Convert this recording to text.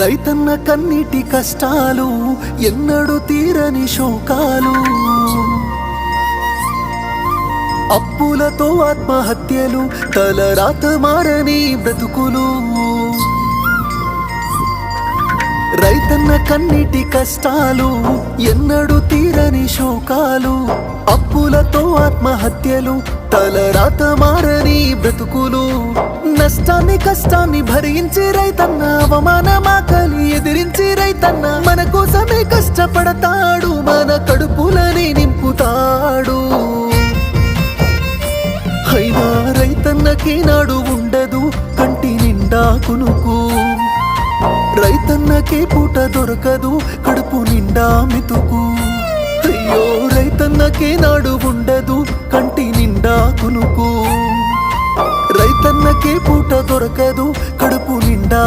రైతన్న కన్నీటి కష్టాలు ఎన్నడూ తీరని శోకాలు, అప్పులతో ఆత్మహత్యలు, తలరాత మారని బ్రతుకులు. రైతన్న కన్నీటి కష్టాలు ఎన్నడూ తీరని శోకాలు, అప్పులతో ఆత్మహత్యలు, తలరాత మారని బ్రతుకులు. నష్టాన్ని కష్టాన్ని భరించి రైతన్న, అవమానమాకలి ఎదిరించి రైతన్న మన కోసమే కష్టపడతాడు, మన కడుపులని నింపుతాడు. అయినా రైతన్నకి నాడు ఉండదు కంటి నిండా కునుకు, రైతన్నకే పూట దొరకదు కడుపు నిండా మెతుకు. అయ్యో రైతన్నకే నాడు ఉండదు కంటి నిండా కునుకు, రైతన్నకే పూట దొరకదు కడుపు నిండా